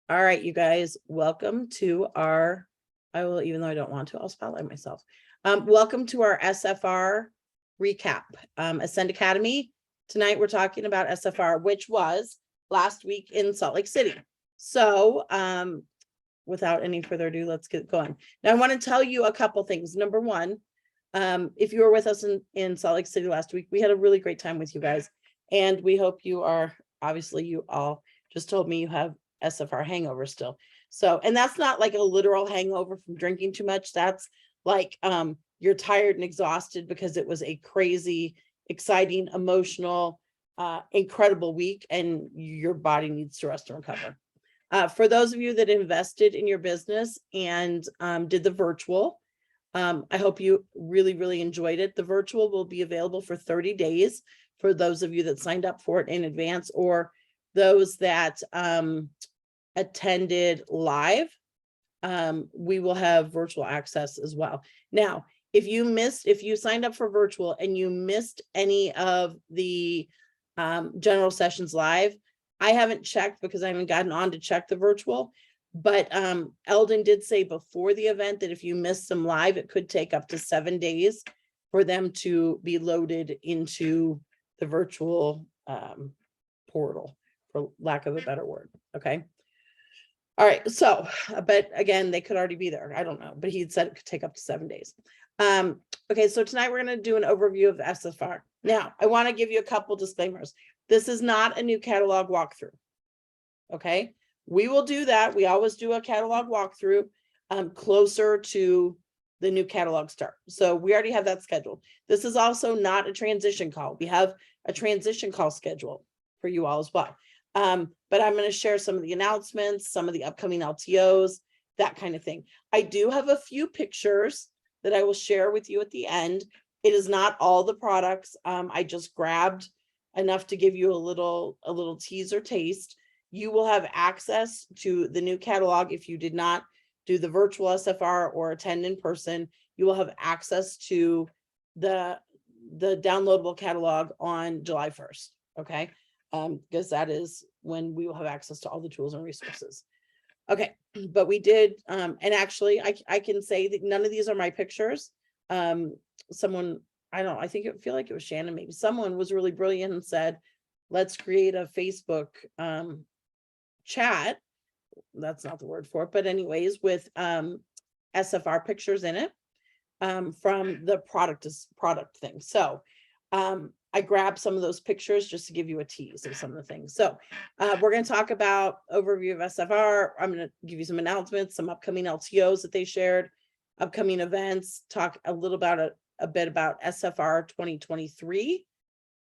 All right, you guys, welcome to our, even though I don't want to, I'll spotlight myself. Welcome to our SFR recap, Ascend Academy. Tonight, we're talking about SFR, which was last week in Salt Lake City. So without any further ado, let's get going. Now, I want to tell you a couple things. Number one, if you were with us in Salt Lake City last week, we had a really great time with you guys. And we hope you are, obviously, you all just told me you have SFR hangover still. So, and that's not like a literal hangover from drinking too much. That's like you're tired and exhausted because it was a crazy, exciting, emotional, incredible week, and your body needs to rest and recover. For those of you that invested in your business and did the virtual, I hope you really enjoyed it. The virtual will be available for 30 days for those of you that signed up for it in advance, or those that attended live. We will have virtual access as well. Now, if you signed up for virtual and you missed any of the general sessions live, I haven't checked because I haven't gotten on to check the virtual, but Eldon did say before the event that if you missed some live, it could take up to 7 days for them to be loaded into the virtual portal, for lack of a better word. Okay. All right. So, but again, they could already be there. I don't know, but he said it could take up to 7 days. Okay. So tonight we're going to do an overview of SFR. Now, I want to give you a couple disclaimers. This is not a new catalog walkthrough. Okay. We will do that. We always do a catalog walkthrough closer to the new catalog start. So we already have that scheduled. This is also not a transition call. We have a transition call scheduled for you all as well. But I'm going to share some of the announcements, some of the upcoming LTOs, that kind of thing. I do have a few pictures that I will share with you at the end. It is not all the products. I just grabbed enough to give you a little teaser taste. You will have access to the new catalog. If you did not do the virtual SFR or attend in person, you will have access to the downloadable catalog on July 1st. Okay. Because that is when we will have access to all the tools and resources. Okay, but we did, and actually I can say that none of these are my pictures. Someone, I feel like it was Shannon, maybe someone was really brilliant and said, let's create a Facebook chat. That's not the word for it, but anyways, with SFR pictures in it from the product thing. So I grabbed some of those pictures just to give you a tease of some of the things. So we're going to talk about overview of SFR. I'm going to give you some announcements, some upcoming LTOs that they shared, upcoming events, talk a little about a bit about SFR 2023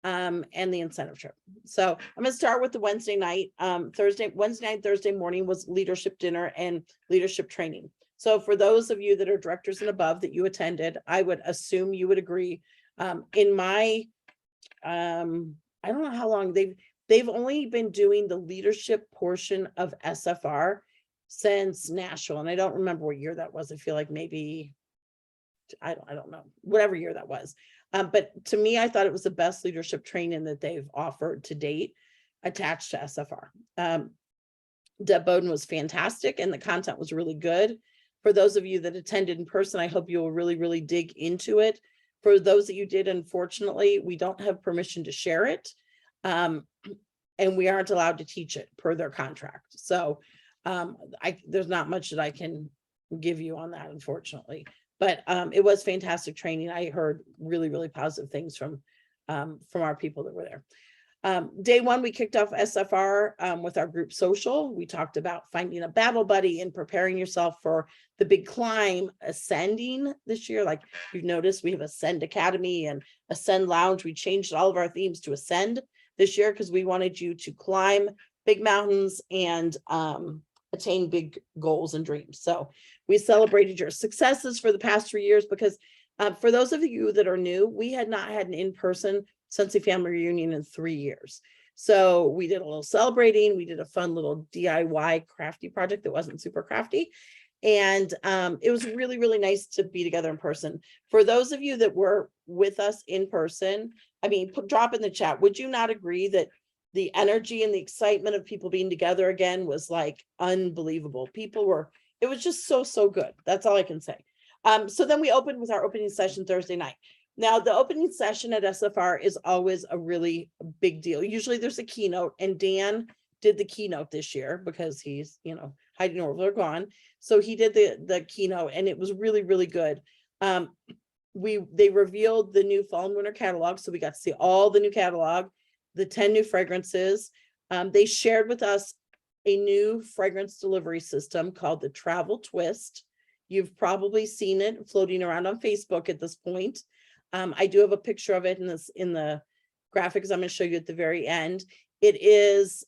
and the incentive trip. So I'm going to start with the Wednesday night. Wednesday night, Thursday morning was leadership dinner and leadership training. So for those of you that are directors and above that you attended, I would assume you would agree. In my I don't know how long they've only been doing the leadership portion of SFR since Nashville, and I don't remember what year that was. I feel like maybe I don't know, whatever year that was. But to me, I thought it was the best leadership training that they've offered to date attached to SFR. Deb Bowden was fantastic and the content was really good. For those of you that attended in person, I hope you will really dig into it. For those that you did, unfortunately, we don't have permission to share it. And we aren't allowed to teach it per their contract. So there's not much that I can give you on that, unfortunately. But it was fantastic training. I heard really positive things from our people that were there. Day one, we kicked off SFR with our group social. We talked about finding a battle buddy and preparing yourself for the big climb, ascending this year. Like you've noticed, we have Ascend Academy and Ascend Lounge. We changed all of our themes to Ascend this year because we wanted you to climb big mountains and attain big goals and dreams. So we celebrated your successes for the past 3 years because for those of you that are new, we had not had an in-person Sensi family reunion in 3 years. So we did a little celebrating. We did a fun little DIY crafty project that wasn't super crafty. And it was really nice to be together in person. For those of you that were with us in person, I mean, drop in the chat. Would you not agree that the energy and the excitement of people being together again was like unbelievable. It was just so good. That's all I can say. So then we opened with our opening session Thursday night. Now, the opening session at SFR is always a really big deal. Usually there's a keynote, and Dan did the keynote this year because he's, hiding over or gone. So he did the keynote, and it was really, really good. They revealed the new fall and winter catalog. So we got to see all the new catalog, the 10 new fragrances. They shared with us a new fragrance delivery system called the Travel Twist. You've probably seen it floating around on Facebook at this point. I do have a picture of it in the graphics I'm going to show you at the very end. It is,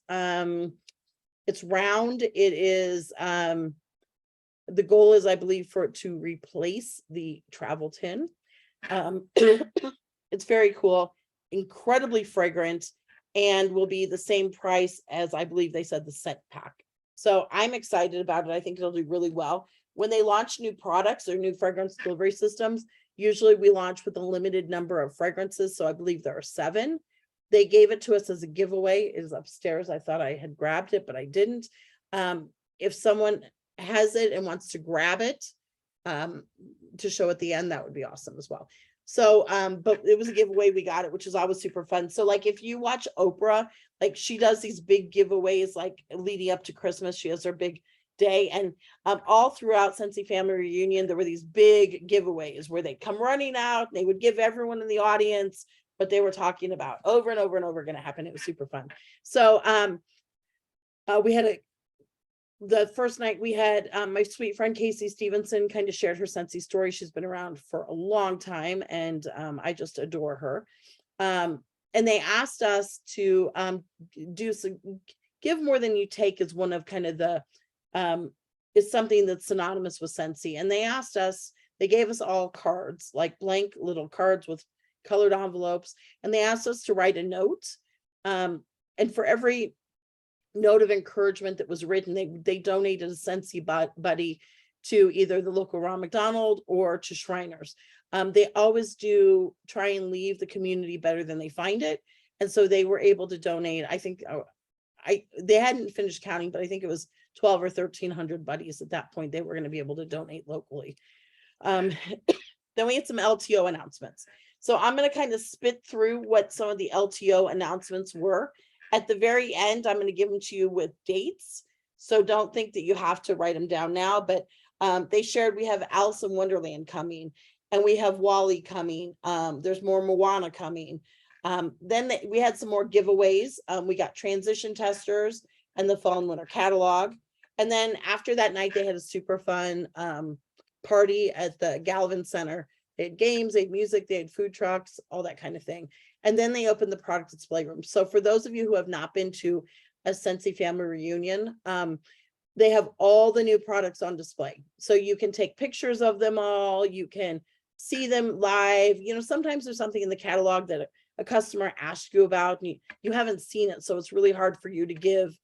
it's round. It is, the goal is, I believe, for it to replace the travel tin. It's very cool, incredibly fragrant, and will be the same price as, I believe they said, the scent pack. So I'm excited about it. I think it'll do really well. When they launch new products or new fragrance delivery systems, usually we launch with a limited number of fragrances. So I believe there are 7. They gave it to us as a giveaway. It is upstairs. I thought I had grabbed it, but I didn't. If someone has it and wants to grab it to show at the end, that would be awesome as well. So, but it was a giveaway. We got it, which is always super fun. So like, if you watch Oprah, like she does these big giveaways, like leading up to Christmas, she has her big day. And all throughout Scentsy Family Reunion, there were these big giveaways where they'd come running out, and they would give everyone in the audience what they were talking about over and over and over going to happen. It was super fun. So we had the first night we had my sweet friend Casey Stevenson kind of shared her Scentsy story. She's been around for a long time, and I just adore her. And they asked us to give more than you take is one of kind of the is something that's synonymous with Scentsy. And they gave us all cards, like blank little cards with colored envelopes, and they asked us to write a note. And for every note of encouragement that was written, they donated a Scentsy buddy to either the local Ronald McDonald or to Shriners. They always do try and leave the community better than they find it. And so they were able to donate, I think, they hadn't finished counting, but I think it was 12 or 1,300 buddies at that point they were going to be able to donate locally. Then we had some LTO announcements. So I'm going to kind of spit through what some of the LTO announcements were. At the very end, I'm going to give them to you with dates. So don't think that you have to write them down now, but they shared we have Alice in Wonderland coming, and we have Wall-E coming. There's more Moana coming. Then we had some more giveaways. We got transition testers and the fall and winter catalog. And then after that night, they had a super fun party at the Galvin Center. They had games, they had music, they had food trucks, all that kind of thing. And then they opened the product display room. So for those of you who have not been to a Scentsy Family Reunion, they have all the new products on display. So you can take pictures of them all. You can see them live. Sometimes there's something in the catalog that a customer asks you about, and you haven't seen it. So it's really hard for you to give,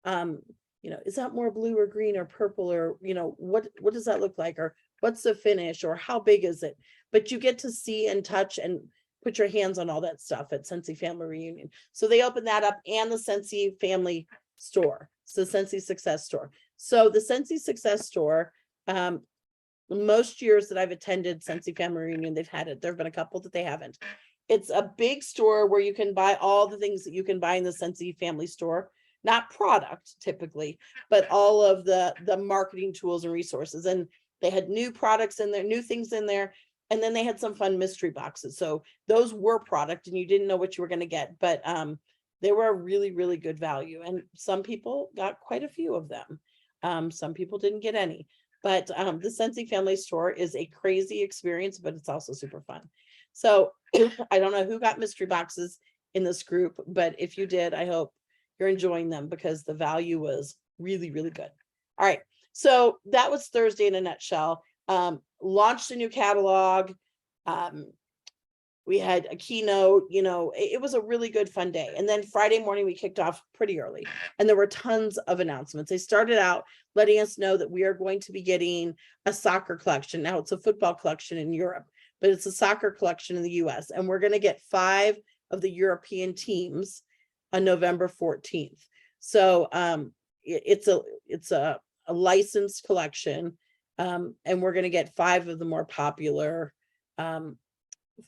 is that more blue or green or purple, or, what does that look like? Or what's the finish, or how big is it? But you get to see and touch and put your hands on all that stuff at Scentsy Family Reunion. So they opened that up, and the Scentsy Family Store. So Scentsy Success Store. So the Scentsy Success Store, most years that I've attended Scentsy Family Reunion, they've had it. There have been a couple that they haven't. It's a big store where you can buy all the things that you can buy in the Scentsy Family Store. Not product typically, but all of the marketing tools and resources. And they had new products in there, new things in there. And then they had some fun mystery boxes. So those were product, and you didn't know what you were going to get, but they were a really, really good value. And some people got quite a few of them. Some people didn't get any, but the Scentsy Family Store is a crazy experience, but it's also super fun. So I don't know who got mystery boxes in this group, but if you did, I hope you're enjoying them, because the value was really, really good. All right. So that was Thursday in a nutshell. Launched a new catalog. We had a keynote, it was a really good fun day. And then Friday morning, we kicked off pretty early, and there were tons of announcements. They started out letting us know that we are going to be getting a soccer collection. Now it's a football collection in Europe, but it's a soccer collection in the US. And we're going to get 5 of the European teams on November 14th. So it's a licensed collection, and we're going to get 5 of the more popular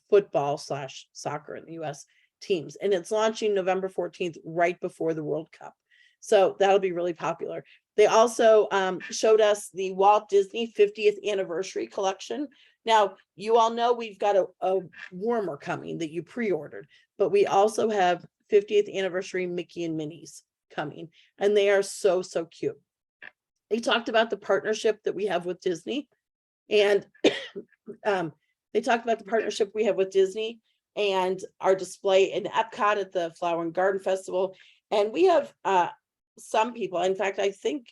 football / soccer in the US teams, and it's launching November 14th, right before the World Cup. So that'll be really popular. They also showed us the Walt Disney 50th anniversary collection. Now, you all know we've got a warmer coming that you pre-ordered, but we also have 50th anniversary Mickey and Minnie's coming, and they are so, so cute. They talked about the partnership that we have with Disney, and they talked about the partnership we have with Disney and our display in Epcot at the Flower and Garden Festival. And we have some people, in fact, I think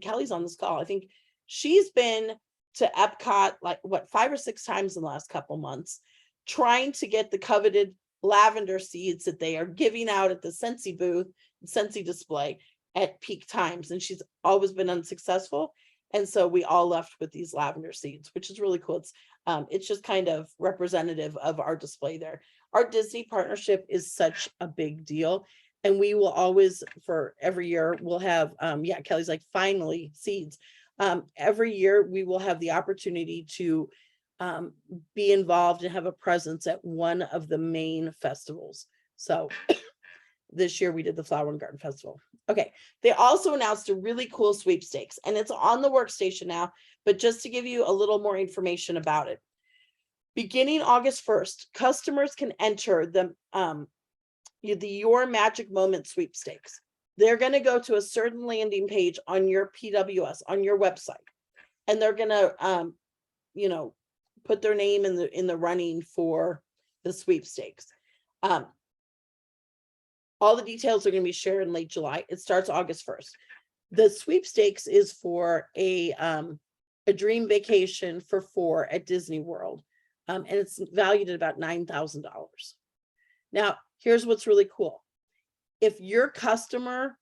Kelly's on this call. I think she's been to Epcot like 5 or 6 times in the last couple months, trying to get the coveted lavender seeds that they are giving out at the Scentsy booth, Scentsy display at peak times. And she's always been unsuccessful. And so we all left with these lavender seeds, which is really cool. It's just kind of representative of our display there. Our Disney partnership is such a big deal. And we will always, for every year, we'll have, Kelly's like, finally, seeds. Every year we will have the opportunity to be involved and have a presence at one of the main festivals. So this year we did the Flower and Garden Festival. Okay, they also announced a really cool sweepstakes, and it's on the workstation now, but just to give you a little more information about it. Beginning August 1st, customers can enter the Your Magic Moment sweepstakes. They're going to go to a certain landing page on your PWS, on your website, and they're going to, put their name in the running for the sweepstakes. All the details are going to be shared in late July. It starts August 1st. The sweepstakes is for a dream vacation for 4 at Disney World, and it's valued at about $9,000. Now, here's what's really cool. If your customer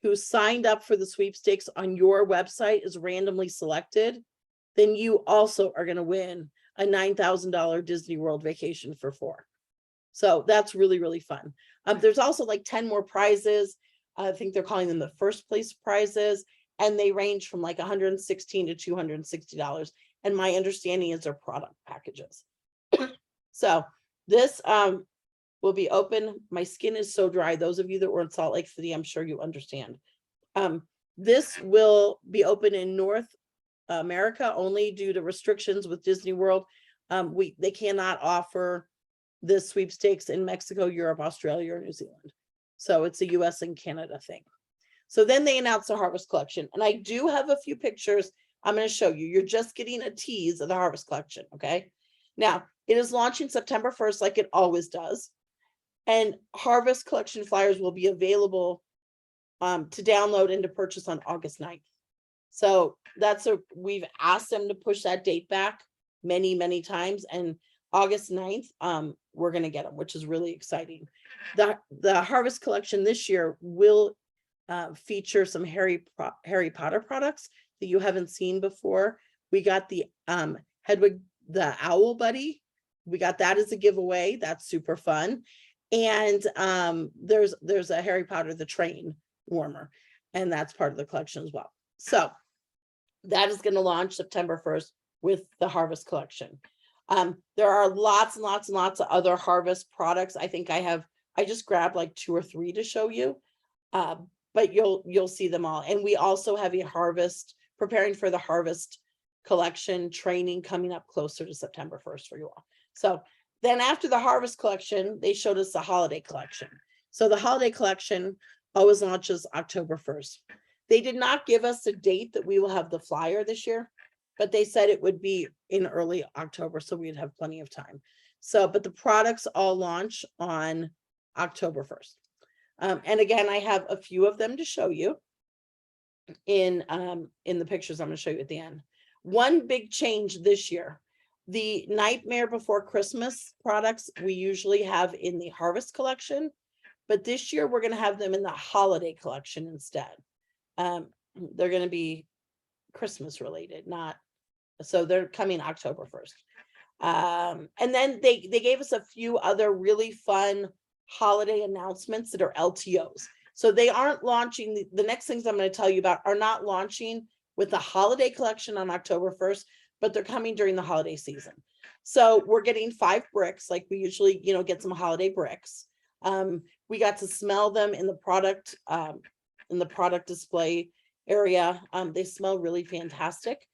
who signed up for the sweepstakes on your website is randomly selected, then you also are going to win a $9,000 Disney World vacation for 4. So that's really, really fun. There's also like 10 more prizes. I think they're calling them the first place prizes, and they range from like $116 to $260. And my understanding is they're product packages. So this will be open. My skin is so dry. Those of you that were in Salt Lake City, I'm sure you understand. This will be open in North America only due to restrictions with Disney World. They cannot offer the sweepstakes in Mexico, Europe, Australia, or New Zealand. So it's a US and Canada thing. So then they announced the Harvest Collection, and I do have a few pictures I'm going to show you. You're just getting a tease of the Harvest Collection, okay? Now, it is launching September 1st like it always does. And Harvest Collection flyers will be available to download and to purchase on August 9th. So we've asked them to push that date back many, many times, and August 9th, we're going to get them, which is really exciting. The Harvest Collection this year will feature some Harry Potter products that you haven't seen before. We got the Hedwig the Owl Buddy. We got that as a giveaway. That's super fun. And there's a Harry Potter the Train warmer, and that's part of the collection as well. So that is going to launch September 1st with the Harvest Collection. There are lots and lots and lots of other Harvest products. I think I just grabbed like 2 or 3 to show you, but you'll see them all. And we also have a preparing for the Harvest Collection training coming up closer to September 1st for you all. So then after the Harvest Collection, they showed us the Holiday Collection. So the Holiday Collection always launches October 1st. They did not give us a date that we will have the flyer this year, but they said it would be in early October, so we'd have plenty of time. So, but the products all launch on October 1st. And again, I have a few of them to show you in the pictures I'm going to show you at the end. One big change this year, the Nightmare Before Christmas products we usually have in the Harvest Collection, but this year we're going to have them in the Holiday Collection instead. They're going to be Christmas related, so they're coming October 1st. And then they gave us a few other really fun holiday announcements that are LTOs. So they aren't launching, the next things I'm going to tell you about are not launching with the holiday collection on October 1st, but they're coming during the holiday season. So we're getting 5 bricks, like we usually, get some holiday bricks. We got to smell them in the product display area. They smell really fantastic.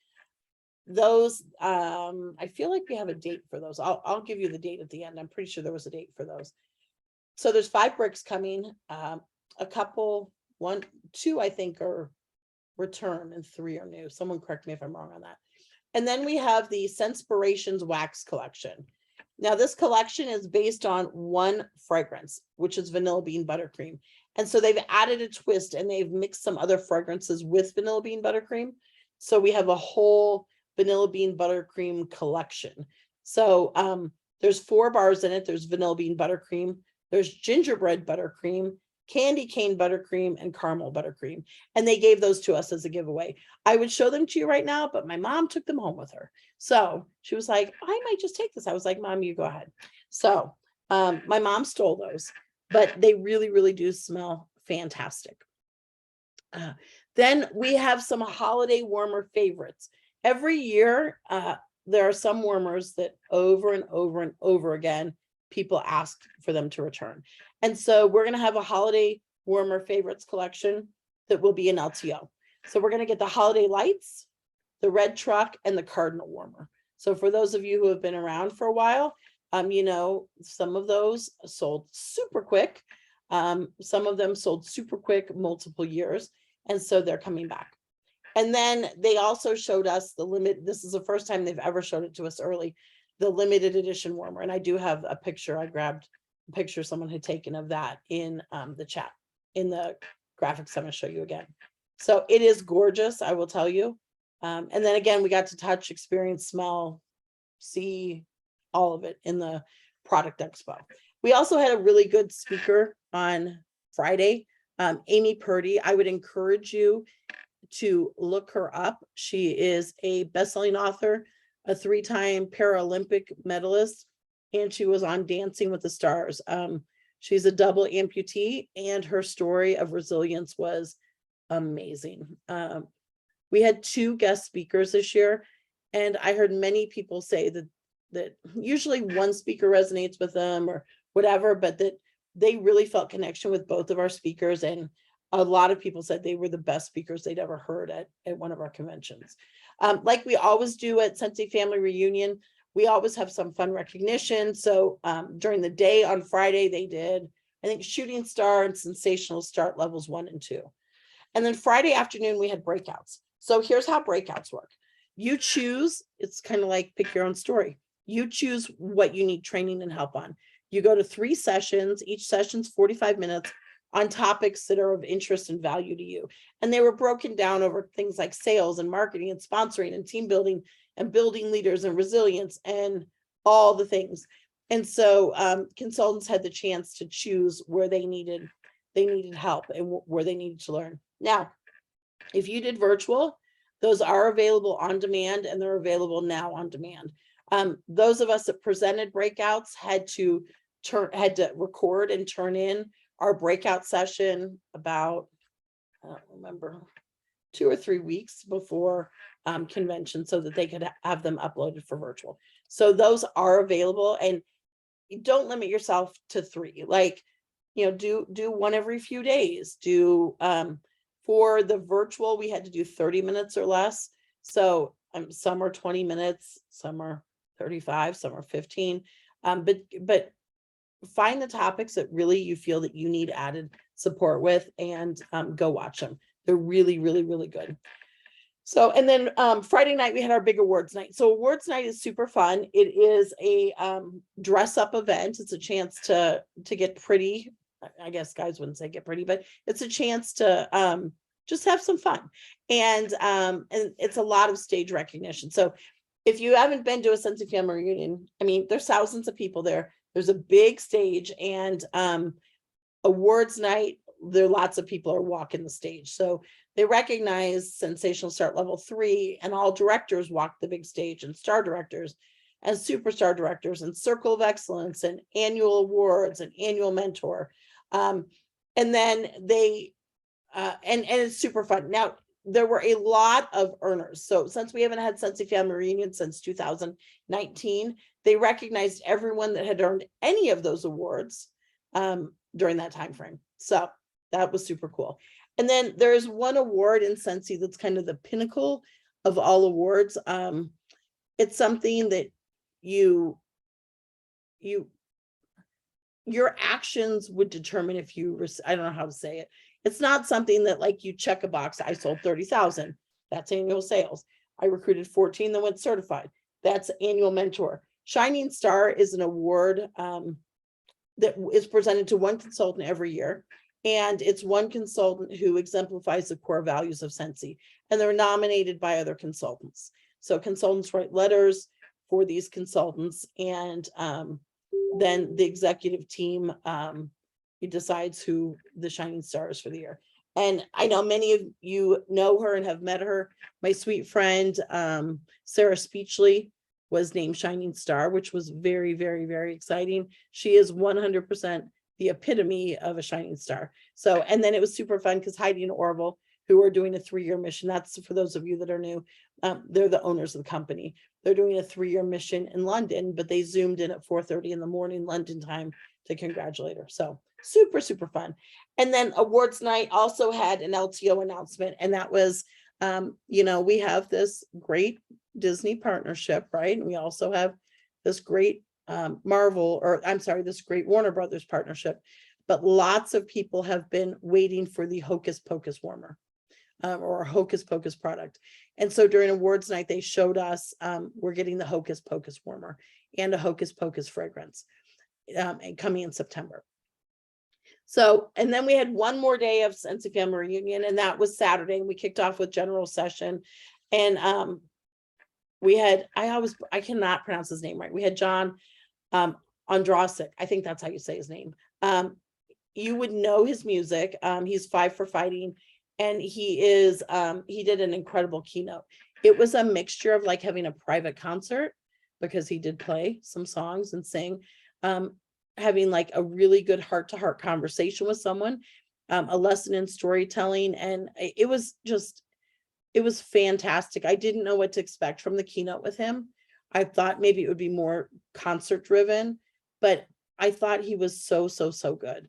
Those, I feel like we have a date for those. I'll give you the date at the end. I'm pretty sure there was a date for those. So there's 5 bricks coming. A couple, 1, 2, I think are return and 3 are new. Someone correct me if I'm wrong on that. And then we have the Senspirations Wax Collection. Now this collection is based on one fragrance, which is vanilla bean buttercream. And so they've added a twist and they've mixed some other fragrances with vanilla bean buttercream. So we have a whole vanilla bean buttercream collection. So there's 4 bars in it. There's vanilla bean buttercream, there's gingerbread buttercream, candy cane buttercream, and caramel buttercream. And they gave those to us as a giveaway. I would show them to you right now, but my mom took them home with her. So she was like, I might just take this. I was like, Mom, you go ahead. So my mom stole those, but they really, really do smell fantastic. Then we have some holiday warmer favorites. Every year, there are some warmers that over and over and over again, people ask for them to return. And so we're going to have a holiday warmer favorites collection that will be an LTO. So we're going to get the holiday lights, the red truck, and the cardinal warmer. So for those of you who have been around for a while, some of those sold super quick. Some of them sold super quick, multiple years. And so they're coming back. And then they also showed us the limit. This is the first time they've ever showed it to us early, the limited edition warmer. And I do have a picture. I grabbed a picture someone had taken of that in the chat, in the graphics I'm going to show you again. So it is gorgeous, I will tell you. And then again, we got to touch, experience, smell, see all of it in the product expo. We also had a really good speaker on Friday, Amy Purdy. I would encourage you to look her up. She is a best-selling author, a 3-time Paralympic medalist, and she was on Dancing with the Stars. She's a double amputee, and her story of resilience was amazing. We had 2 guest speakers this year, and I heard many people say that usually one speaker resonates with them or whatever, but that they really felt connection with both of our speakers. And a lot of people said they were the best speakers they'd ever heard at one of our conventions. Like we always do at Scentsy Family Reunion, we always have some fun recognition. So during the day on Friday, they did, I think, Shooting Star and Sensational Start levels 1 and 2. And then Friday afternoon, we had breakouts. So here's how breakouts work. You choose, it's kind of like pick your own story. You choose what you need training and help on. You go to 3 sessions, each session's 45 minutes on topics that are of interest and value to you. And they were broken down over things like sales and marketing and sponsoring and team building and building leaders and resilience and all the things. And so consultants had the chance to choose where they needed help and where they needed to learn. Now, if you did virtual, those are available on demand, and they're available now on demand. Those of us that presented breakouts had to record and turn in our breakout session about, I don't remember, 2 or 3 weeks before convention, so that they could have them uploaded for virtual. So those are available, and don't limit yourself to 3. Like, do one every few days. For the virtual, we had to do 30 minutes or less. So some are 20 minutes, some are 35, some are 15. But find the topics that really you feel that you need added support with, and go watch them. They're really, really, really good. So, and then Friday night, we had our big awards night. So awards night is super fun. It is a dress up event. It's a chance to get pretty. I guess guys wouldn't say get pretty, but it's a chance to just have some fun. And it's a lot of stage recognition. So if you haven't been to a Scentsy Family Reunion, I mean, there's thousands of people there. There's a big stage, and awards night, there lots of people are walking the stage. So they recognize Sensational Start level 3, and all directors walk the big stage, and star directors. as superstar directors and circle of excellence and annual awards and annual mentor. And then they, and it's super fun. Now, there were a lot of earners. So since we haven't had Sensi Family Reunion since 2019, they recognized everyone that had earned any of those awards during that time frame. So that was super cool. And then there's one award in Sensi that's kind of the pinnacle of all awards. It's something that your actions would determine if you, I don't know how to say it. It's not something that like you check a box. I sold 30,000. That's annual sales. I recruited 14 that went certified. That's annual mentor. Shining Star is an award that is presented to one consultant every year. And it's one consultant who exemplifies the core values of Sensi. And they're nominated by other consultants. So consultants write letters for these consultants, and then the executive team decides who the shining star is for the year. And I know many of you know her and have met her. My sweet friend, Sarah Speechley, was named Shining Star, which was very, very, very exciting. She is 100% the epitome of a shining star. So, and then it was super fun because Heidi and Orville, who are doing a 3-year mission, that's for those of you that are new, they're the owners of the company. They're doing a 3-year mission in London, but they zoomed in at 4:30 in the morning London time to congratulate her. So super, super fun. And then awards night also had an LTO announcement. And that was, we have this great Disney partnership, right? And we also have this great this great Warner Brothers partnership. But lots of people have been waiting for the Hocus Pocus warmer. Or a Hocus Pocus product. And so during awards night, they showed us, we're getting the Hocus Pocus warmer and a Hocus Pocus fragrance and coming in September. So, and then we had one more day of Sensi Family Reunion, and that was Saturday. And we kicked off with general session. And we had, I cannot pronounce his name right. We had John Ondrasik. I think that's how you say his name. You would know his music. He's 5 for Fighting. And he did an incredible keynote. It was a mixture of like having a private concert, because he did play some songs and sing, having like a really good heart-to-heart conversation with someone, a lesson in storytelling. And it was fantastic. I didn't know what to expect from the keynote with him. I thought maybe it would be more concert driven, but I thought he was so good.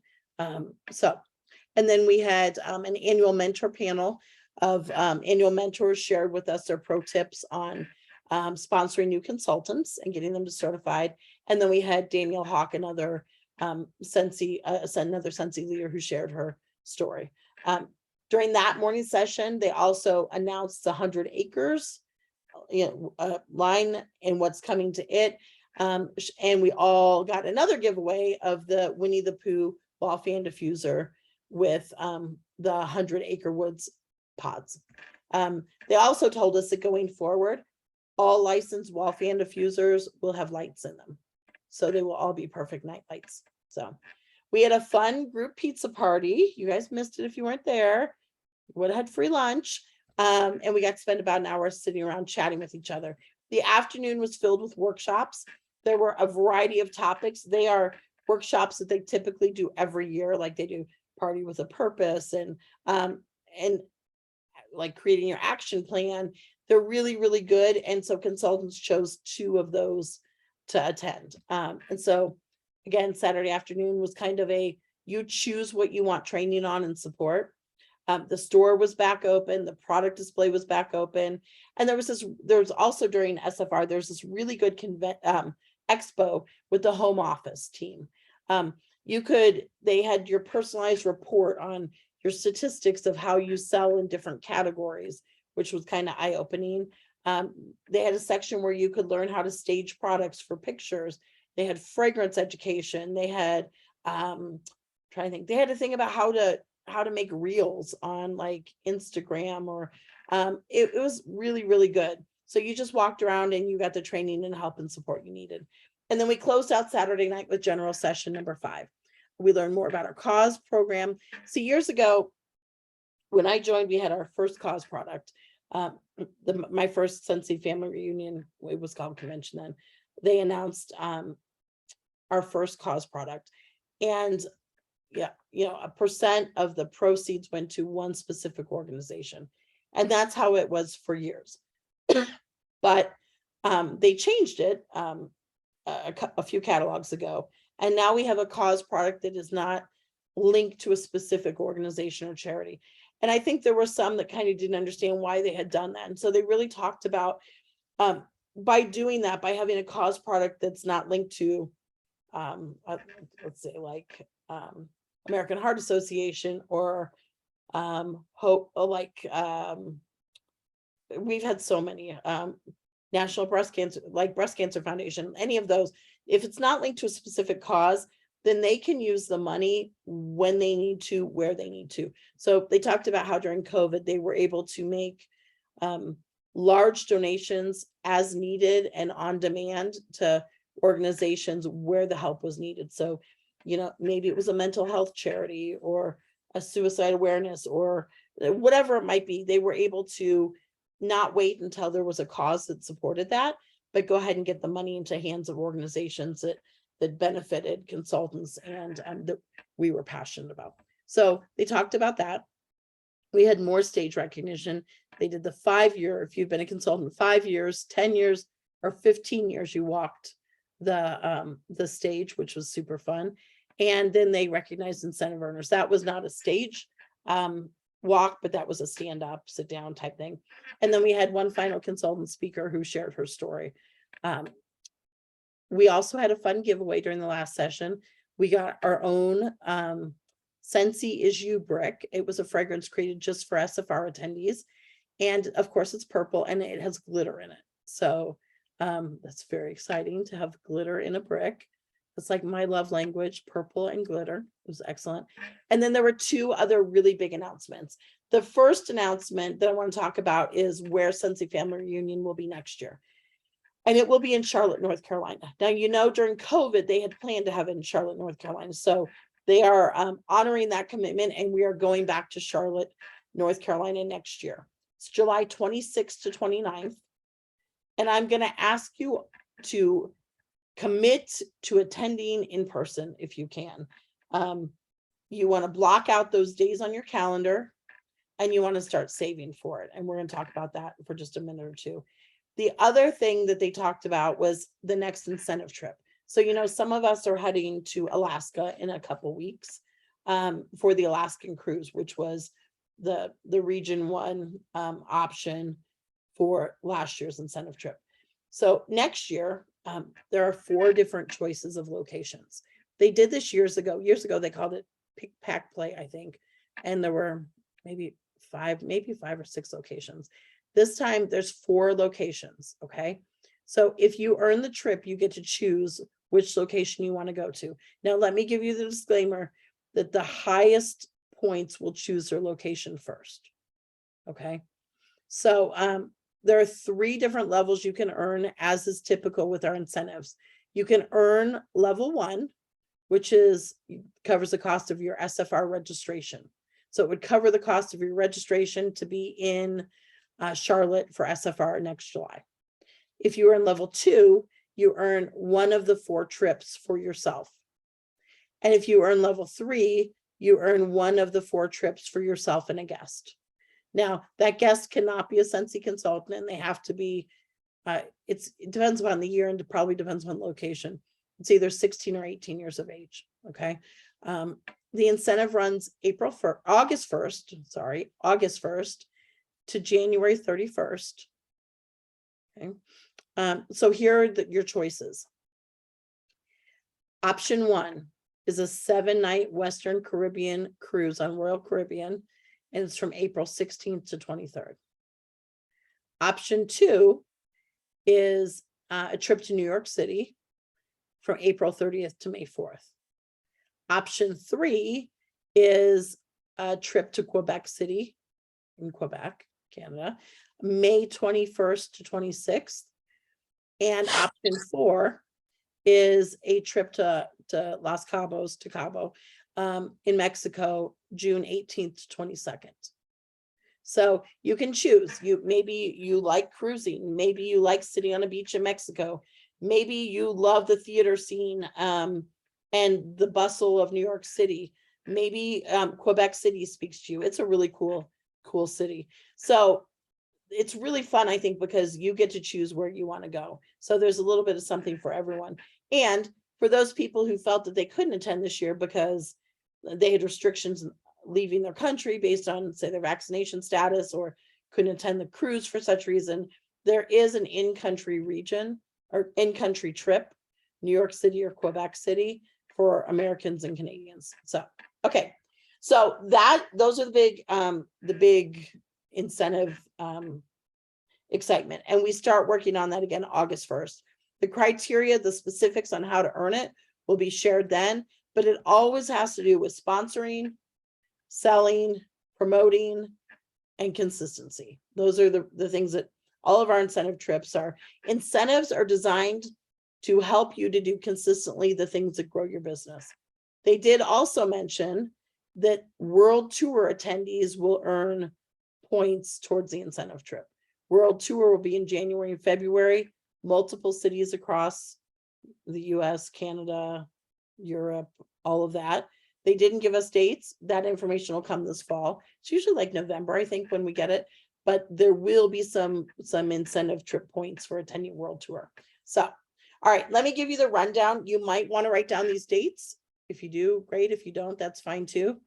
And then we had an annual mentor panel of annual mentors shared with us their pro tips on sponsoring new consultants and getting them to certified. And then we had Danielle Hawk, another Sensi leader, who shared her story. During that morning session, they also announced the 100 acres line and what's coming to it. And we all got another giveaway of the Winnie the Pooh wall fan diffuser with the 100 acre woods pods. They also told us that going forward, all licensed wall fan diffusers will have lights in them. So they will all be perfect night lights. So we had a fun group pizza party. You guys missed it if you weren't there. Would have had free lunch. And we got to spend about an hour sitting around chatting with each other. The afternoon was filled with workshops. There were a variety of topics. They are workshops that they typically do every year, like they do Party with a Purpose and like creating your action plan. They're really, really good. And so consultants chose 2 of those to attend. And so again, Saturday afternoon was kind of you choose what you want training on and support. The store was back open, the product display was back open. And there was also during SFR, there's this really good expo with the home office team. They had your personalized report on your statistics of how you sell in different categories, which was kind of eye-opening. They had a section where you could learn how to stage products for pictures. They had fragrance education. They had, they had a thing about how to make reels on like Instagram, or it was really, really good. So you just walked around and you got the training and help and support you needed. And then we closed out Saturday night with general session number 5. We learned more about our cause program. So years ago, when I joined, we had our first cause product. My first Sensi Family Reunion, it was called Convention then. they announced our first cause product. And yeah, you know, 1% of the proceeds went to one specific organization. And that's how it was for years. But they changed it a few catalogs ago. And now we have a cause product that is not linked to a specific organization or charity. And I think there were some that kind of didn't understand why they had done that. And so they really talked about by doing that, by having a cause product that's not linked to, let's say like American Heart Association or Hope, like we've had so many, National Breast Cancer, like Breast Cancer Foundation, any of those, if it's not linked to a specific cause, then they can use the money when they need to, where they need to. So they talked about how during COVID, they were able to make large donations as needed and on demand to organizations where the help was needed. So, you know, maybe it was a mental health charity or a suicide awareness or whatever it might be. They were able to not wait until there was a cause that supported that, but go ahead and get the money into hands of organizations that benefited consultants and that we were passionate about. So they talked about that. We had more stage recognition. They did the 5-year, if you've been a consultant 5 years, 10 years, or 15 years, you walked the stage, which was super fun. And then they recognized incentive earners. That was not a stage walk, but that was a stand up, sit down type thing. And then we had one final consultant speaker who shared her story. We also had a fun giveaway during the last session. We got our own Scentsy Is You brick. It was a fragrance created just for SFR attendees. And of course it's purple and it has glitter in it. So that's very exciting to have glitter in a brick. It's like my love language, purple and glitter. It was excellent. And then there were 2 other really big announcements. The first announcement that I want to talk about is where Scentsy Family Reunion will be next year. And it will be in Charlotte, North Carolina. Now, you know, during COVID, they had planned to have it in Charlotte, North Carolina. So they are honoring that commitment, and we are going back to Charlotte, North Carolina next year. It's July 26th to 29th. And I'm going to ask you to commit to attending in person if you can. You want to block out those days on your calendar and you want to start saving for it. And we're going to talk about that for just a minute or two. The other thing that they talked about was the next incentive trip. So, you know, some of us are heading to Alaska in a couple weeks for the Alaskan cruise, which was the region 1 option for last year's incentive trip. So next year, there are 4 different choices of locations. They did this years ago. Years ago, they called it Pick, Pack, Play, I think. And there were maybe 5 or 6 locations. This time there's 4 locations, okay? So if you earn the trip, you get to choose which location you want to go to. Now, let me give you the disclaimer that the highest points will choose their location first, okay? So there are 3 different levels you can earn, as is typical with our incentives. You can earn level 1, which covers the cost of your SFR registration. So it would cover the cost of your registration to be in Charlotte for SFR next July. If you are in level 2, you earn one of the 4 trips for yourself. And if you earn level 3, you earn one of the 4 trips for yourself and a guest. Now, that guest cannot be a Scentsy consultant, and they have to be, it depends on the year and it probably depends on location. It's either 16 or 18 years of age, okay? The incentive runs August 1st to January 31st. Okay. So here are your choices. Option 1 is a 7-night Western Caribbean cruise on Royal Caribbean, and it's from April 16th to 23rd. Option 2 is a trip to New York City from April 30th to May 4th. Option 3 is a trip to Quebec City in Quebec, Canada, May 21st to 26th. And option 4 is a trip to Los Cabos, to Cabo, in Mexico, June 18th to 22nd. So you can choose. Maybe you like cruising. Maybe you like sitting on a beach in Mexico. Maybe you love the theater scene and the bustle of New York City. Maybe Quebec City speaks to you. It's a really cool city. So it's really fun, I think, because you get to choose where you want to go. So there's a little bit of something for everyone. And for those people who felt that they couldn't attend this year because they had restrictions leaving their country based on, say, their vaccination status, or couldn't attend the cruise for such reason, there is an in-country region or in-country trip, New York City or Quebec City, for Americans and Canadians. So, okay. So those are the big incentive excitement. And we start working on that again August 1st. The criteria, the specifics on how to earn it will be shared then, but it always has to do with sponsoring, selling, promoting, and consistency. Those are the things that all of our incentive trips are. Incentives are designed to help you to do consistently the things that grow your business. They did also mention that world tour attendees will earn points towards the incentive trip. World tour will be in January and February, multiple cities across the US, Canada, Europe, all of that. They didn't give us dates. That information will come this fall. It's usually like November, I think, when we get it, but there will be some incentive trip points for attending world tour. So, all right, let me give you the rundown. You might want to write down these dates. If you do, great. If you don't, that's fine too.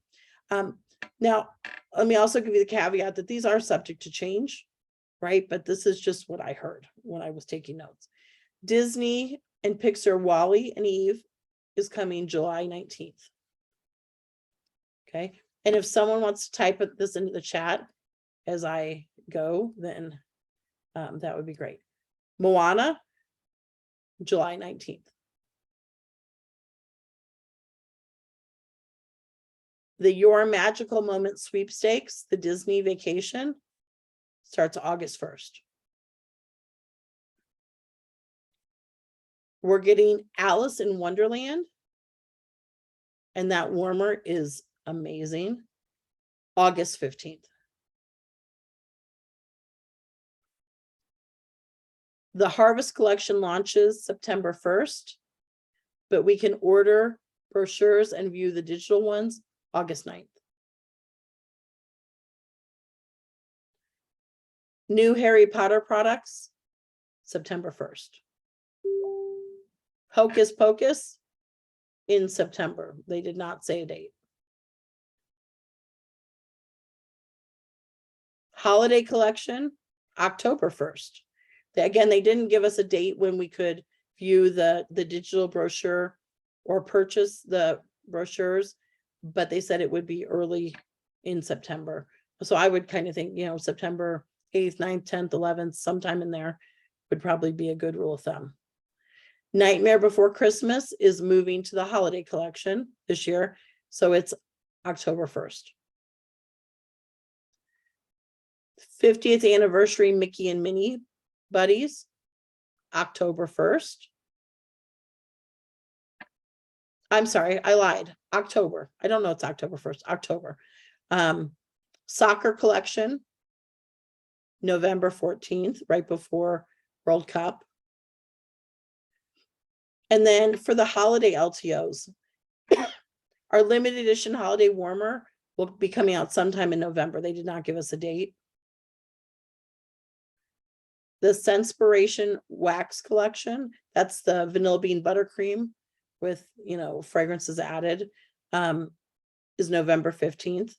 Now, let me also give you the caveat that these are subject to change, right? But this is just what I heard when I was taking notes. Disney and Pixar Wall-E and Eve is coming July 19th. Okay. And if someone wants to type this into the chat as I go, then that would be great. Moana, July 19th. The Your Magical Moment sweepstakes, the Disney vacation, starts August 1st. We're getting Alice in Wonderland, and that warmer is amazing, August 15th. The Harvest Collection launches September 1st, but we can order brochures and view the digital ones August 9th. New Harry Potter products, September 1st. Hocus Pocus in September. They did not say a date. Holiday Collection, October 1st. Again, they didn't give us a date when we could view the digital brochure or purchase the brochures, but they said it would be early in September. So I would kind of think, September 8th, 9th, 10th, 11th, sometime in there would probably be a good rule of thumb. Nightmare Before Christmas is moving to the holiday collection this year. So it's October 1st. 50th anniversary Mickey and Minnie Buddies, October 1st. I'm sorry, I lied. October. I don't know it's October 1st, October. Soccer collection, November 14th, right before World Cup. And then for the holiday LTOs, our limited edition holiday warmer will be coming out sometime in November. They did not give us a date. The Senspiration Wax Collection, that's the vanilla bean buttercream with, fragrances added, is November 15th.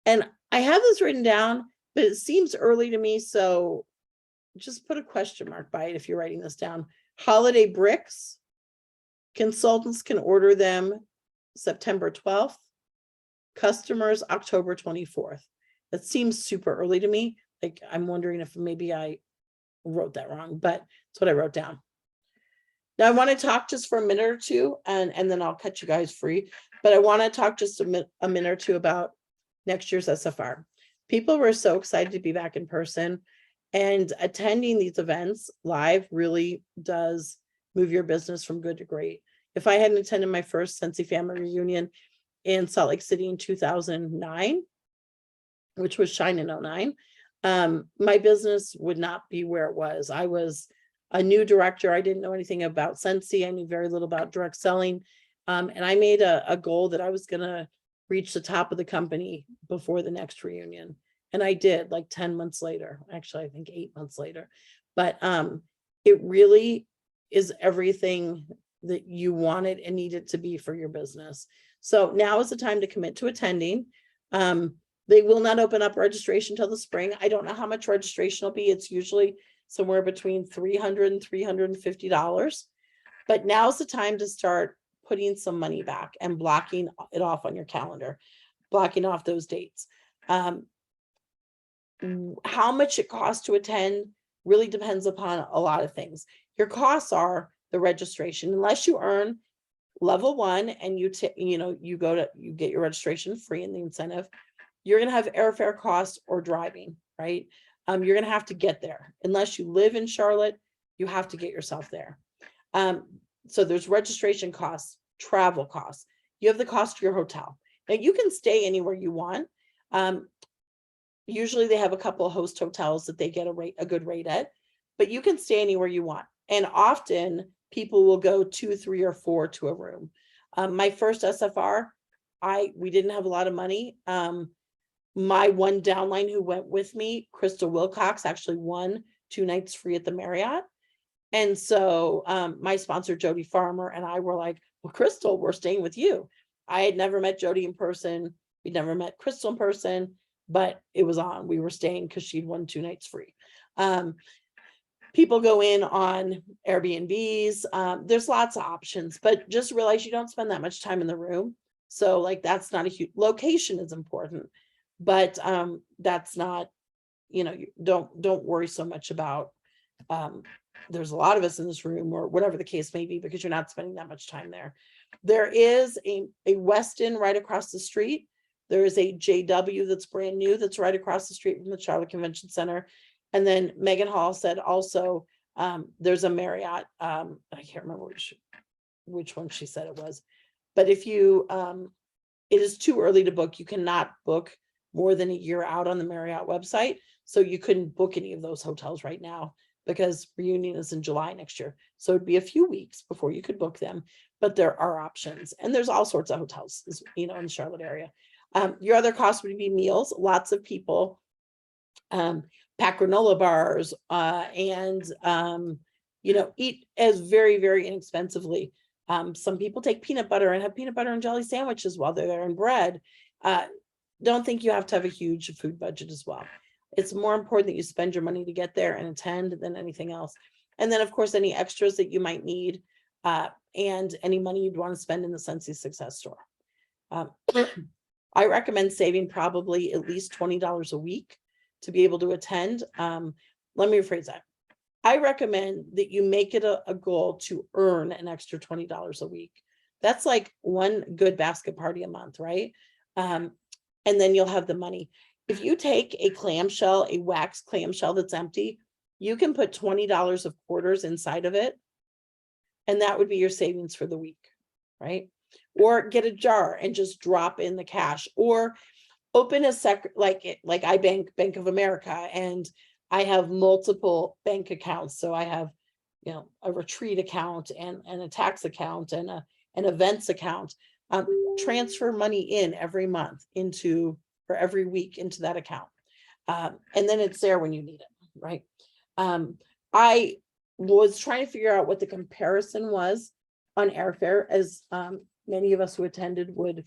And I have this written down, but it seems early to me, so just put a question mark by it if you're writing this down. Holiday bricks, consultants can order them September 12th. Customers, October 24th. That seems super early to me. Like, I'm wondering if maybe I wrote that wrong, but it's what I wrote down. Now I want to talk just for a minute or two, and then I'll cut you guys free. But I want to talk just a minute or two about next year's SFR. People were so excited to be back in person, and attending these events live really does move your business from good to great. If I hadn't attended my first Scentsy family reunion in Salt Lake City in 2009, which was Shine in 09, my business would not be where it was. I was a new director. I didn't know anything about Scentsy. I knew very little about direct selling. And I made a goal that I was going to reach the top of the company before the next reunion. And I did, like 10 months later, actually, I think 8 months later. But it really is everything that you wanted and needed to be for your business. So now is the time to commit to attending. They will not open up registration till the spring. I don't know how much registration will be. It's usually somewhere between $300 and $350. But now's the time to start putting some money back and blocking it off on your calendar, blocking off those dates. How much it costs to attend really depends upon a lot of things. Your costs are the registration, unless you earn level 1 and you get your registration free in the incentive. You're going to have airfare costs or driving, right? You're going to have to get there. Unless you live in Charlotte, you have to get yourself there. So there's registration costs, travel costs. You have the cost of your hotel. Now you can stay anywhere you want. Usually they have a couple of host hotels that they get a good rate at, but you can stay anywhere you want. And often people will go 2, 3, or 4 to a room. My first SFR, we didn't have a lot of money. My one downline who went with me, Crystal Wilcox, actually won 2 nights free at the Marriott. And so my sponsor, Jody Farmer, and I were like, well, Crystal, we're staying with you. I had never met Jody in person. We'd never met Crystal in person, but it was on. We were staying because she'd won 2 nights free. People go in on Airbnbs. There's lots of options, but just realize you don't spend that much time in the room. So like, that's not a huge location is important, but that's not, don't worry so much about, there's a lot of us in this room or whatever the case may be, because you're not spending that much time there. There is a Westin right across the street. There is a JW that's brand new that's right across the street from the Charlotte Convention Center. And then Megan Hall said also there's a Marriott. I can't remember which one she said it was. But if you, it is too early to book. You cannot book more than a year out on the Marriott website. So you couldn't book any of those hotels right now because reunion is in July next year. So it'd be a few weeks before you could book them, but there are options. And there's all sorts of hotels, in the Charlotte area. Your other costs would be meals. Lots of people pack granola bars and eat as very, very inexpensively. Some people take peanut butter and have peanut butter and jelly sandwiches while they're there, and bread. Don't think you have to have a huge food budget as well. It's more important that you spend your money to get there and attend than anything else. And then, of course, any extras that you might need and any money you'd want to spend in the Scentsy Success Store. I recommend saving probably at least $20 a week to be able to attend. Let me rephrase that. I recommend that you make it a goal to earn an extra $20 a week. That's like one good basket party a month, right? And then you'll have the money. If you take a clamshell, a wax clamshell that's empty, you can put $20 of quarters inside of it. And that would be your savings for the week, right? Or get a jar and just drop in the cash, or open a like I Bank of America, and I have multiple bank accounts. So I have, a retreat account and a tax account and an events account. Transfer money in every month or every week into that account. And then it's there when you need it, right? I was trying to figure out what the comparison was on airfare, as many of us who attended would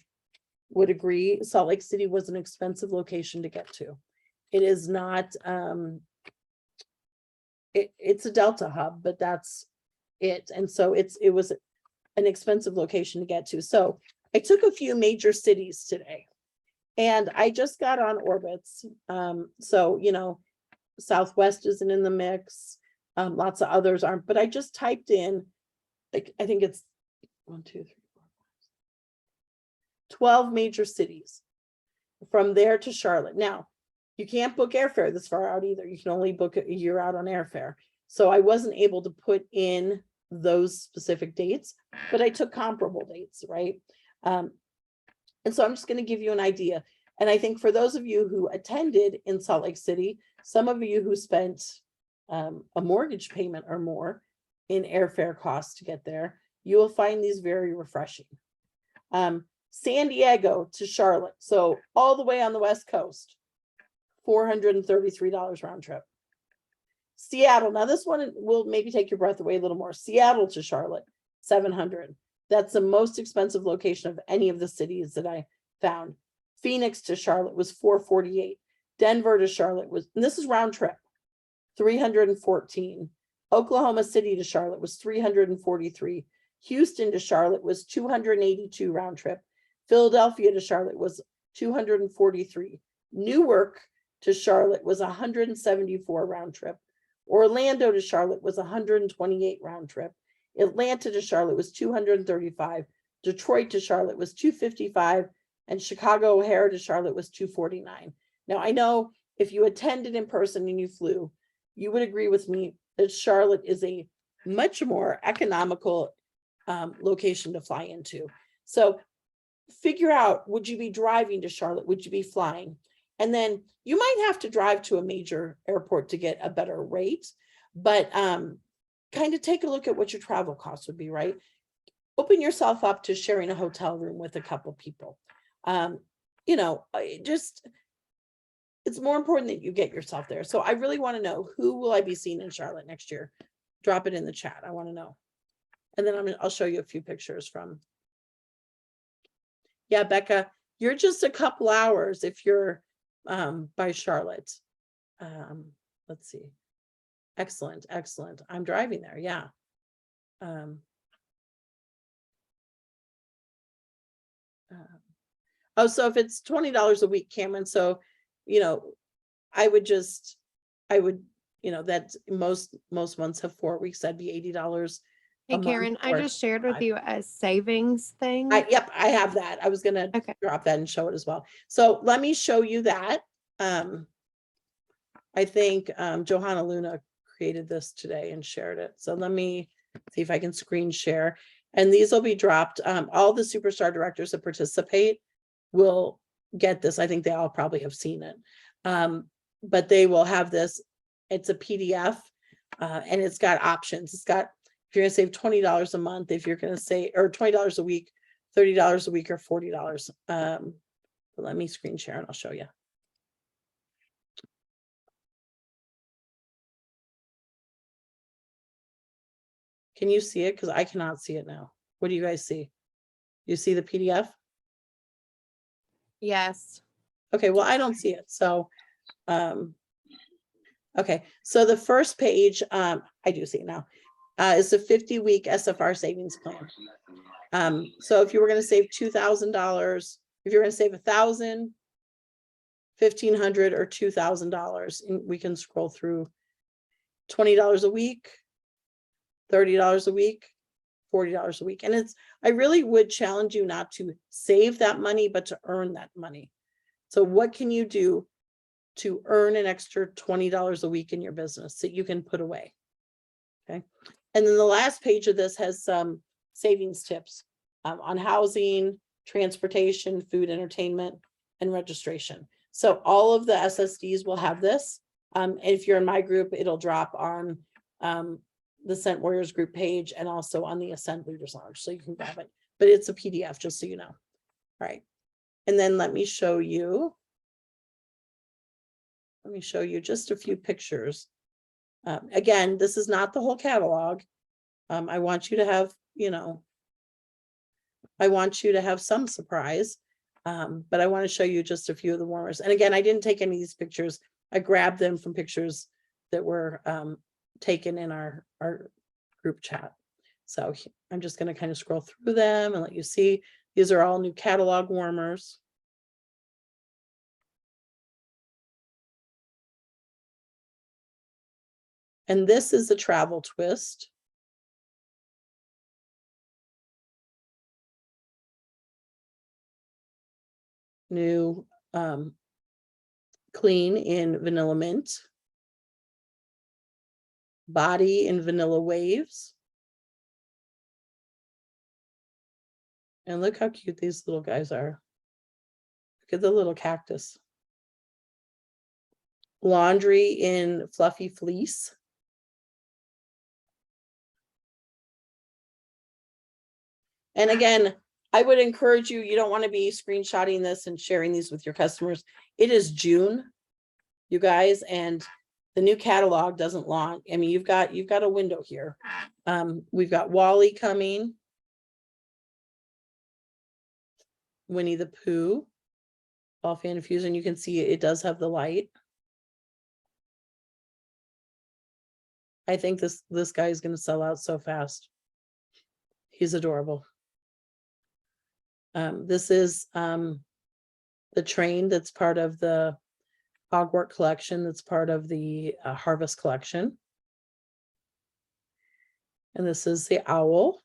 agree. Salt Lake City was an expensive location to get to. It is not, it's a Delta hub, but that's it. And so it was an expensive location to get to. So I took a few major cities today, and I just got on Orbitz. So, Southwest isn't in the mix. Lots of others aren't, but I just typed in, like, I think it's 1, 2, 3, 4, 5, 12 major cities from there to Charlotte. Now, you can't book airfare this far out either. You can only book a year out on airfare. So I wasn't able to put in those specific dates, but I took comparable dates, right? And so I'm just going to give you an idea. And I think for those of you who attended in Salt Lake City, some of you who spent a mortgage payment or more in airfare costs to get there, you will find these very refreshing. San Diego to Charlotte, so all the way on the West Coast, $433 round trip. Seattle, now this one will maybe take your breath away a little more. Seattle to Charlotte, $700. That's the most expensive location of any of the cities that I found. Phoenix to Charlotte was $448. Denver to Charlotte was, and this is round trip, $314. Oklahoma City to Charlotte was $343. Houston to Charlotte was $282 round trip. Philadelphia to Charlotte was $243. Newark to Charlotte was $174 round trip. Orlando to Charlotte was $128 round trip. Atlanta to Charlotte was $235. Detroit to Charlotte was $255. And Chicago O'Hare to Charlotte was $249. Now, I know if you attended in person and you flew, you would agree with me that Charlotte is a much more economical location to fly into. So figure out, would you be driving to Charlotte? Would you be flying? And then you might have to drive to a major airport to get a better rate, but kind of take a look at what your travel costs would be, right? Open yourself up to sharing a hotel room with a couple people. You know, it's more important that you get yourself there. So I really want to know, who will I be seeing in Charlotte next year? Drop it in the chat. I want to know. And then I'll show you a few pictures from. Yeah, Becca, you're just a couple hours if you're by Charlotte. Let's see. Excellent, excellent. I'm driving there. Yeah. Oh, so if it's $20 a week, Cameron, so, you know, I would, you know, that most months have 4 weeks, that'd be $80 Hey, Karen, I just shared with you a savings thing. Yep, I have that. I was gonna drop that and show it as well. So let me show you that. I think Johanna Luna created this today and shared it. So let me see if I can screen share. And these will be dropped. All the Superstar directors that participate will get this. I think they all probably have seen it. But they will have this. It's a PDF and it's got options. It's got, if you're gonna save $20 a month, if you're gonna say, or $20 a week, $30 a week, or $40. But let me screen share and I'll show you. Can you see it? Because I cannot see it now. What do you guys see? You see the PDF? Yes. Okay, well, I don't see it. So, okay. So the first page, I do see it now, is a 50-week SFR savings plan. So if you were going to save $2,000, if you're going to save $1,000, $1,500, or $2,000, we can scroll through. $20 a week, $30 a week, $40 a week. And I really would challenge you not to save that money, but to earn that money. So what can you do to earn an extra $20 a week in your business that you can put away? Okay. And then the last page of this has some savings tips on housing, transportation, food, entertainment, and registration. So all of the SSDs will have this. And if you're in my group, it'll drop on the Ascent Warriors group page and also on the Ascent Leaders Lounge, so you can grab it. But it's a PDF, just so you know. All right. And then let me show you just a few pictures. Again, this is not the whole catalog. I want you to have, I want you to have some surprise, but I want to show you just a few of the warmers. And again, I didn't take any of these pictures. I grabbed them from pictures that were taken in our group chat. So I'm just going to kind of scroll through them and let you see. These are all new catalog warmers. And this is the travel twist. New clean in vanilla mint. Body in vanilla waves. And look how cute these little guys are. Look at the little cactus. Laundry in fluffy fleece. And again, I would encourage you, you don't want to be screenshotting this and sharing these with your customers. It is June, you guys, and the new catalog doesn't launch. I mean, you've got a window here. We've got Wally coming. Winnie the Pooh. Ball fan infusion. You can see it does have the light. I think this guy is going to sell out so fast. He's adorable. This is the train that's part of the Hogwarts collection. That's part of the Harvest collection. And this is the owl.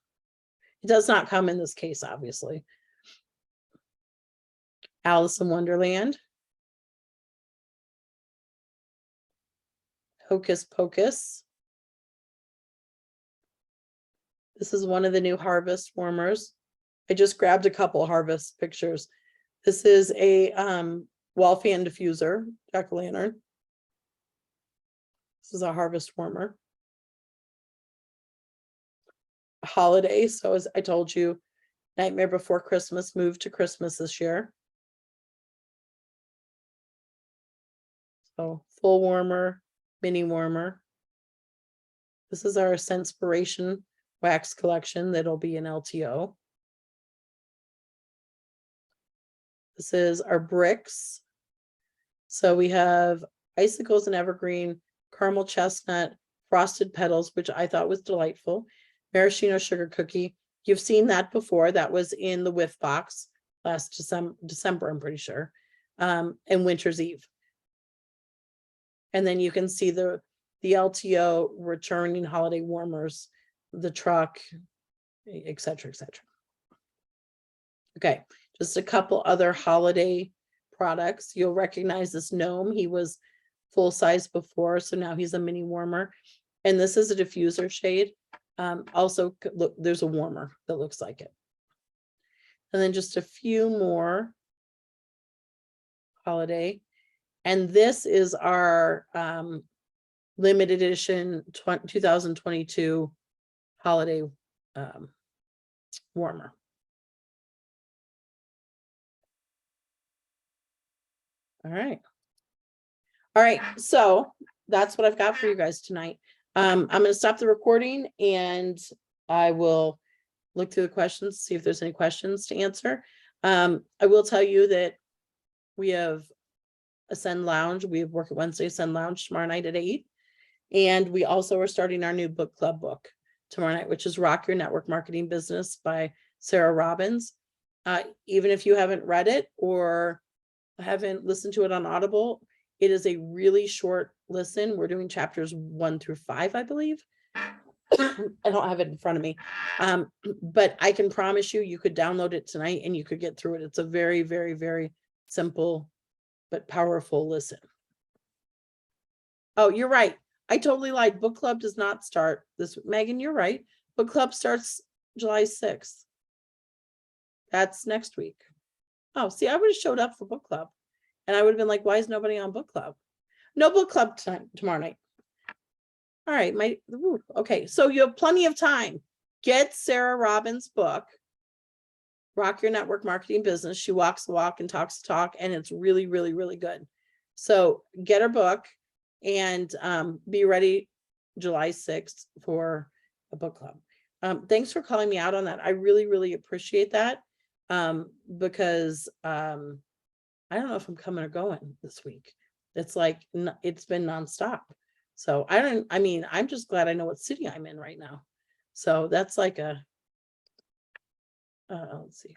It does not come in this case, obviously. Alice in Wonderland. Hocus Pocus. This is one of the new Harvest warmers. I just grabbed a couple Harvest pictures. This is a wall fan diffuser, jack-o'-lantern. This is a Harvest warmer. Holiday. So as I told you, Nightmare Before Christmas moved to Christmas this year. So full warmer, mini warmer. This is our Senspiration wax collection that'll be an LTO. This is our bricks. So we have icicles and evergreen, caramel chestnut, frosted petals, which I thought was delightful. Maraschino sugar cookie. You've seen that before. That was in the whiff box last December, I'm pretty sure. And Winter's Eve. And then you can see the LTO returning holiday warmers, the truck, et cetera, et cetera. Okay, just a couple other holiday products. You'll recognize this gnome. He was full size before, so now he's a mini warmer. And this is a diffuser shade. Also, look, there's a warmer that looks like it. And then just a few more holiday. And this is our limited edition 2022 holiday warmer. All right. All right, so that's what I've got for you guys tonight. I'm going to stop the recording and I will look through the questions, see if there's any questions to answer. I will tell you that we have Ascend Lounge. We have Work at Wednesday Ascend Lounge tomorrow night at 8. And we also are starting our new book club book tomorrow night, which is Rock Your Network Marketing Business by Sarah Robbins. Even if you haven't read it or haven't listened to it on Audible, it is a really short listen. We're doing chapters 1 through 5, I believe. I don't have it in front of me. But I can promise you, you could download it tonight and you could get through it. It's a very, very, very simple but powerful listen. Oh, you're right. I totally lied. Book club does not start this. Megan, you're right. Book club starts July 6th. That's next week. Oh, see, I would have showed up for book club and I would have been like, why is nobody on book club? No book club tomorrow night. All right. Okay. So you have plenty of time. Get Sarah Robbins' book, Rock Your Network Marketing Business. She walks the walk and talks the talk, and it's really, really, really good. So get her book and be ready July 6th for a book club. Thanks for calling me out on that. I really, really appreciate that because I don't know if I'm coming or going this week. It's like, it's been nonstop. So I'm just glad I know what city I'm in right now. So that's like let's see.